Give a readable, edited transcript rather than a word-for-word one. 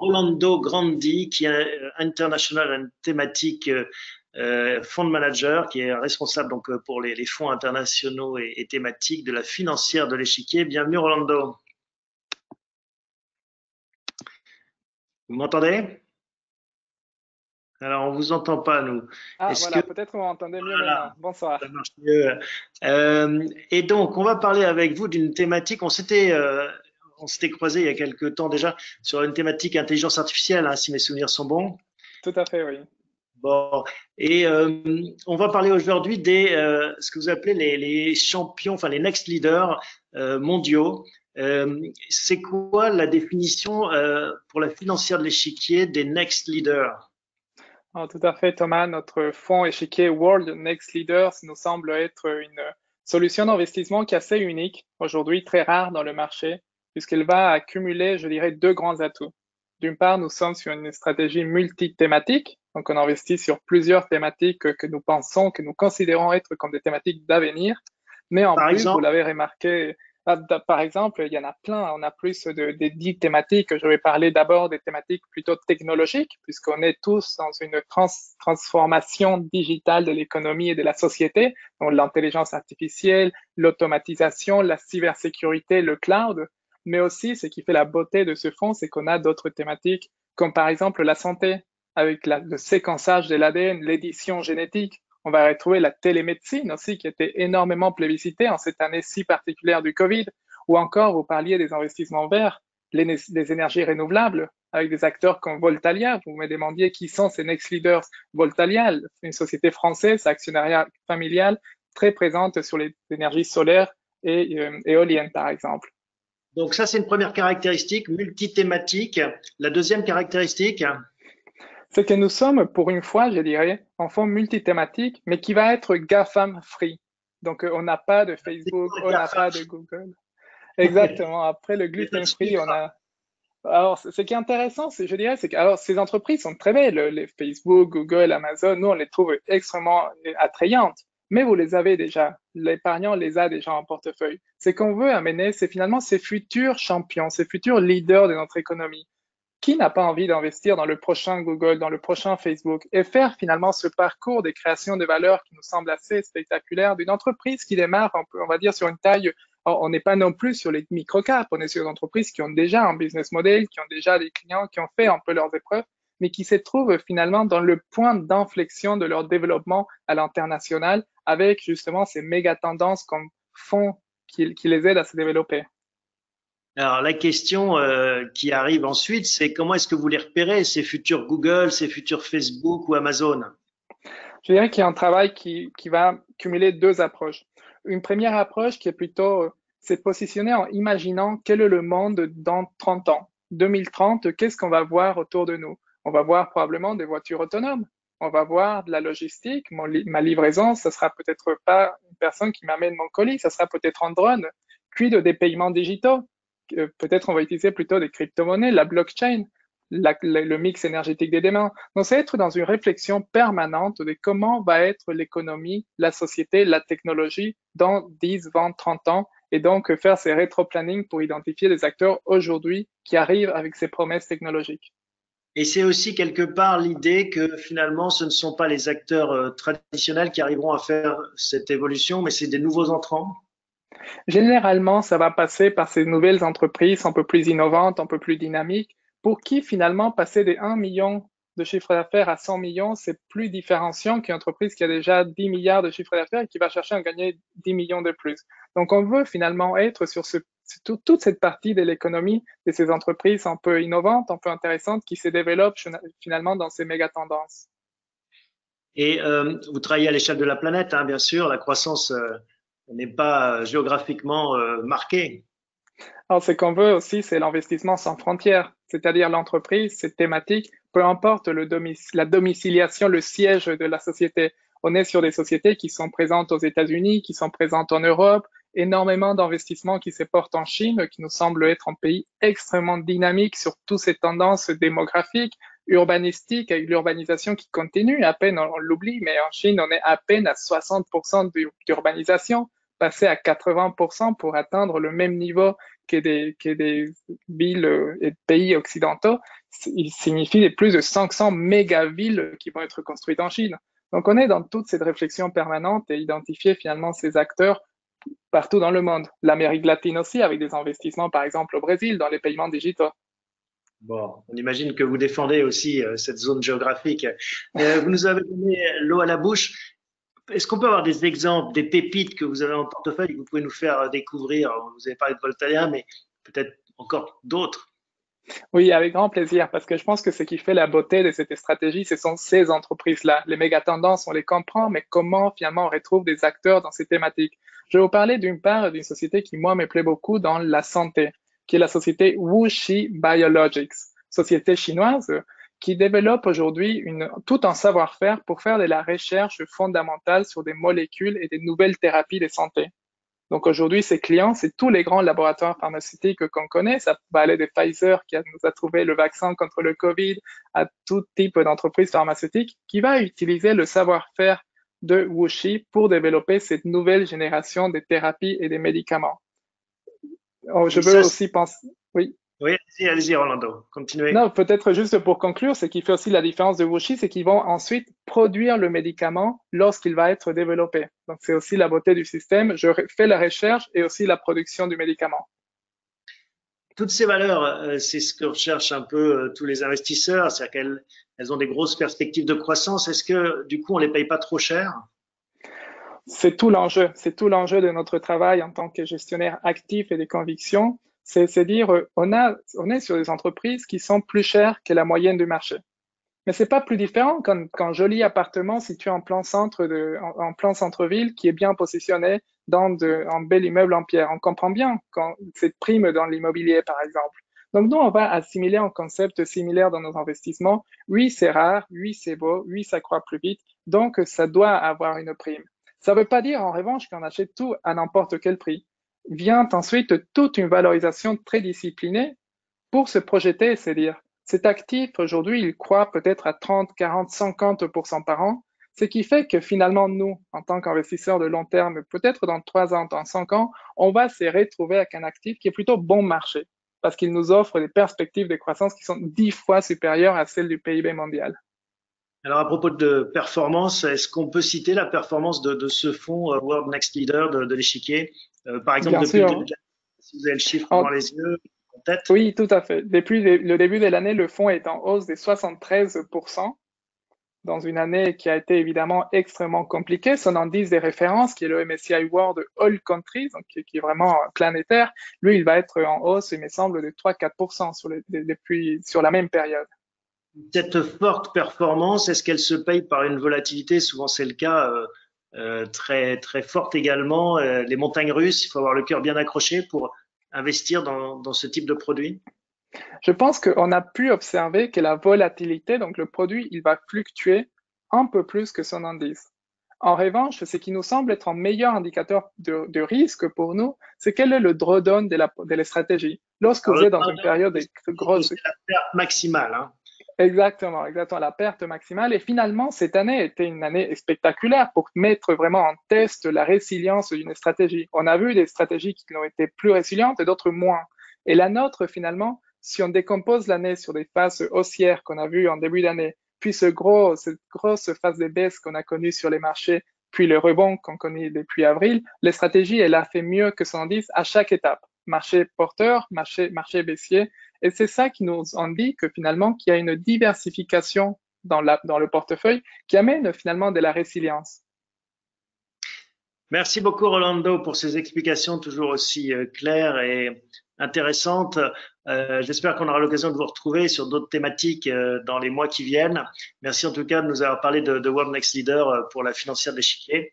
Rolando Grandi, qui est un International and Thematic Fund Manager, qui est responsable donc pour les fonds internationaux et thématiques de la financière de l'échiquier. Bienvenue Rolando. Vous m'entendez? Alors, on vous entend pas, nous. Ah, Est-ce que voilà, peut-être vous m'entendez mieux voilà, maintenant. Bonsoir. ça marche mieux? Et donc, on va parler avec vous d'une thématique. On s'était croisé il y a quelque temps déjà sur une thématique intelligence artificielle, hein, si mes souvenirs sont bons. Tout à fait, oui. Bon, et on va parler aujourd'hui des ce que vous appelez les champions, enfin les next leaders mondiaux. C'est quoi la définition pour la financière de l'échiquier des next leaders? Alors, tout à fait, Thomas. Notre fonds échiquier World Next Leaders nous semble être une solution d'investissement qui est assez unique, aujourd'hui très rare dans le marché, puisqu'elle va accumuler, je dirais, deux grands atouts. D'une part, nous sommes sur une stratégie multithématique, donc on investit sur plusieurs thématiques que nous pensons, que nous considérons être comme des thématiques d'avenir, mais en Par plus, vous exemple, l'avez remarqué, par exemple, il y en a plein, on a plus de 10 thématiques. Je vais parler d'abord des thématiques plutôt technologiques, puisqu'on est tous dans une transformation digitale de l'économie et de la société, donc l'intelligence artificielle, l'automatisation, la cybersécurité, le cloud, mais aussi ce qui fait la beauté de ce fonds, c'est qu'on a d'autres thématiques, comme par exemple la santé, avec le séquençage de l'ADN, l'édition génétique. On va retrouver la télémédecine aussi, qui était énormément plébiscitée en cette année si particulière du Covid, ou encore, vous parliez des investissements verts, les énergies renouvelables, avec des acteurs comme Voltalia. Vous me demandiez qui sont ces next leaders. Voltalia, une société française, actionnariat familial, très présente sur les énergies solaires et éoliennes, par exemple. donc ça c'est une première caractéristique multithématique. La deuxième caractéristique, C'est que nous sommes, pour une fois, je dirais, en fond multithématique, mais qui va être GAFAM free. Donc, on n'a pas de c'est Facebook, quoi on n'a GAFA? pas de Google. Exactement. Après le Il n'y a pas de gluten free, on chiffre. a. Alors, ce qui est intéressant, c'est, je dirais, c'est que alors, ces entreprises sont très belles, les Facebook, Google, Amazon, nous, on les trouve extrêmement attrayantes, mais vous les avez déjà. L'épargnant les a déjà en portefeuille. Ce qu'on veut amener, c'est finalement ces futurs champions, ces futurs leaders de notre économie. Qui n'a pas envie d'investir dans le prochain Google, dans le prochain Facebook et faire finalement ce parcours de création de valeur qui nous semble assez spectaculaire d'une entreprise qui démarre, on va dire, sur une taille, on n'est pas non plus sur les microcaps, on est sur des entreprises qui ont déjà un business model, qui ont déjà des clients, qui ont fait un peu leurs épreuves, mais qui se trouvent finalement dans le point d'inflexion de leur développement à l'international avec justement ces méga tendances comme fonds qui les aident à se développer. Alors la question qui arrive ensuite, c'est comment est-ce que vous les repérez, ces futurs Google, ces futurs Facebook ou Amazon? Je dirais qu'il y a un travail qui va cumuler deux approches. Une première approche qui est plutôt, c'est positionner en imaginant quel est le monde dans 30 ans. 2030, qu'est-ce qu'on va voir autour de nous? On va voir probablement des voitures autonomes. On va voir de la logistique. Ma livraison, ça sera peut-être pas une personne qui m'amène mon colis, ça sera peut-être un drone. Puis des paiements digitaux. Peut-être on va utiliser plutôt des crypto-monnaies, la blockchain, le mix énergétique des démons. Donc, c'est être dans une réflexion permanente de comment va être l'économie, la société, la technologie dans 10, 20, 30 ans et donc faire ces rétro-planning pour identifier les acteurs aujourd'hui qui arrivent avec ces promesses technologiques. Et c'est aussi quelque part l'idée que finalement, ce ne sont pas les acteurs traditionnels qui arriveront à faire cette évolution, mais c'est des nouveaux entrants. Généralement, ça va passer par ces nouvelles entreprises un peu plus innovantes, un peu plus dynamiques, pour qui finalement passer des 1 million de chiffre d'affaires à 100 millions, c'est plus différenciant qu'une entreprise qui a déjà 10 milliards de chiffre d'affaires et qui va chercher à gagner 10 millions de plus. Donc, on veut finalement être sur toute cette partie de l'économie de ces entreprises un peu innovantes, un peu intéressantes, qui se développent finalement dans ces méga tendances. Et vous travaillez à l'échelle de la planète, hein, bien sûr. La croissance n'est pas géographiquement marquée. Alors, ce qu'on veut aussi, c'est l'investissement sans frontières, c'est-à-dire l'entreprise, c'est thématique, peu importe la domiciliation, le siège de la société. On est sur des sociétés qui sont présentes aux États-Unis, qui sont présentes en Europe, énormément d'investissements qui se portent en Chine, qui nous semble être un pays extrêmement dynamique sur toutes ces tendances démographiques, urbanistiques, avec l'urbanisation qui continue. À peine on l'oublie, mais en Chine, on est à peine à 60% d'urbanisation, passer à 80% pour atteindre le même niveau que des villes et pays occidentaux, il signifie plus de 500 mégavilles qui vont être construites en Chine. Donc, on est dans toute cette réflexion permanente et identifier finalement ces acteurs partout dans le monde. L'Amérique latine aussi, avec des investissements, par exemple, au Brésil, dans les paiements digitaux. Bon, on imagine que vous défendez aussi cette zone géographique. Vous nous avez donné l'eau à la bouche. Est-ce qu'on peut avoir des exemples, des pépites que vous avez en portefeuille que vous pouvez nous faire découvrir? Vous avez parlé de Voltalia, mais peut-être encore d'autres. Oui, avec grand plaisir, parce que je pense que ce qui fait la beauté de cette stratégie, ce sont ces entreprises-là. Les méga tendances, on les comprend, mais comment finalement on retrouve des acteurs dans ces thématiques? Je vais vous parler d'une part d'une société qui, moi, me plaît beaucoup dans la santé, qui est la société WuXi Biologics, société chinoise qui développe aujourd'hui tout un savoir-faire pour faire de la recherche fondamentale sur des molécules et des nouvelles thérapies de santé. Donc aujourd'hui, ces clients, c'est tous les grands laboratoires pharmaceutiques qu'on connaît. Ça va aller de Pfizer qui nous a trouvé le vaccin contre le Covid à tout type d'entreprise pharmaceutique qui va utiliser le savoir-faire de WuXi pour développer cette nouvelle génération de thérapies et des médicaments. Je Et veux ça, aussi penser, oui. oui, allez-y, Rolando, continuez. Non, peut-être juste pour conclure, ce qui fait aussi la différence de WuXi, c'est qu'ils vont ensuite produire le médicament lorsqu'il va être développé. Donc, c'est aussi la beauté du système. Je fais la recherche et aussi la production du médicament. Toutes ces valeurs, c'est ce que recherchent un peu tous les investisseurs, c'est-à-dire qu'elles ont des grosses perspectives de croissance. Est-ce que du coup, on les paye pas trop cher? C'est tout l'enjeu. C'est tout l'enjeu de notre travail en tant que gestionnaire actif et des convictions. C'est dire, on est sur des entreprises qui sont plus chères que la moyenne du marché. Mais c'est pas plus différent qu'un joli appartement situé en plein en plein centre-ville qui est bien positionné dans un bel immeuble en pierre. On comprend bien quand cette prime dans l'immobilier, par exemple. Donc, nous, on va assimiler un concept similaire dans nos investissements. Oui, c'est rare. Oui, c'est beau. Oui, ça croît plus vite. Donc, ça doit avoir une prime. Ça veut pas dire, en revanche, qu'on achète tout à n'importe quel prix. Vient ensuite toute une valorisation très disciplinée pour se projeter, c'est dire, cet actif, aujourd'hui, il croît peut-être à 30, 40, 50% par an, ce qui fait que finalement, nous, en tant qu'investisseurs de long terme, peut-être dans 3 ans, dans 5 ans, on va se retrouver avec un actif qui est plutôt bon marché, parce qu'il nous offre des perspectives de croissance qui sont 10 fois supérieures à celles du PIB mondial. Alors, à propos de performance, est-ce qu'on peut citer la performance de ce fonds World Next Leader de l'échiquier? Par exemple, Bien depuis le sûr. début de l'année, si vous avez le chiffre devant En- les yeux, en tête. oui, tout à fait. Depuis le début de l'année, le fonds est en hausse de 73%. Dans une année qui a été évidemment extrêmement compliquée. Son indice de référence, qui est le MSCI World All Countries, donc qui est vraiment planétaire, lui, il va être en hausse, il me semble, de 3-4% sur la même période. Cette forte performance, est-ce qu'elle se paye par une volatilité? Souvent, c'est le cas très très forte également. Les montagnes russes, il faut avoir le cœur bien accroché pour investir dans ce type de produit. Je pense qu'on a pu observer que la volatilité, donc le produit, il va fluctuer un peu plus que son indice. En revanche, ce qui nous semble être un meilleur indicateur de risque pour nous, c'est quel est le drawdown de la stratégie. Lorsque Alors, vous le êtes dans une drawdown, période de grosse. c'est la perte maximale, hein. Exactement, exactement, la perte maximale. Et finalement, cette année était une année spectaculaire pour mettre vraiment en test la résilience d'une stratégie. On a vu des stratégies qui ont été plus résilientes et d'autres moins. Et la nôtre, finalement, si on décompose l'année sur des phases haussières qu'on a vues en début d'année, puis cette grosse phase de baisse qu'on a connue sur les marchés, puis le rebond qu'on connaît depuis avril, la stratégie, elle a fait mieux que son indice à chaque étape. Marché porteur, marché baissier, et c'est ça qui nous indique que finalement qu'il y a une diversification dans le portefeuille qui amène finalement de la résilience. Merci beaucoup Rolando pour ces explications toujours aussi claires et intéressantes. J'espère qu'on aura l'occasion de vous retrouver sur d'autres thématiques dans les mois qui viennent. Merci en tout cas de nous avoir parlé de World Next Leader pour la financière d'échiquier.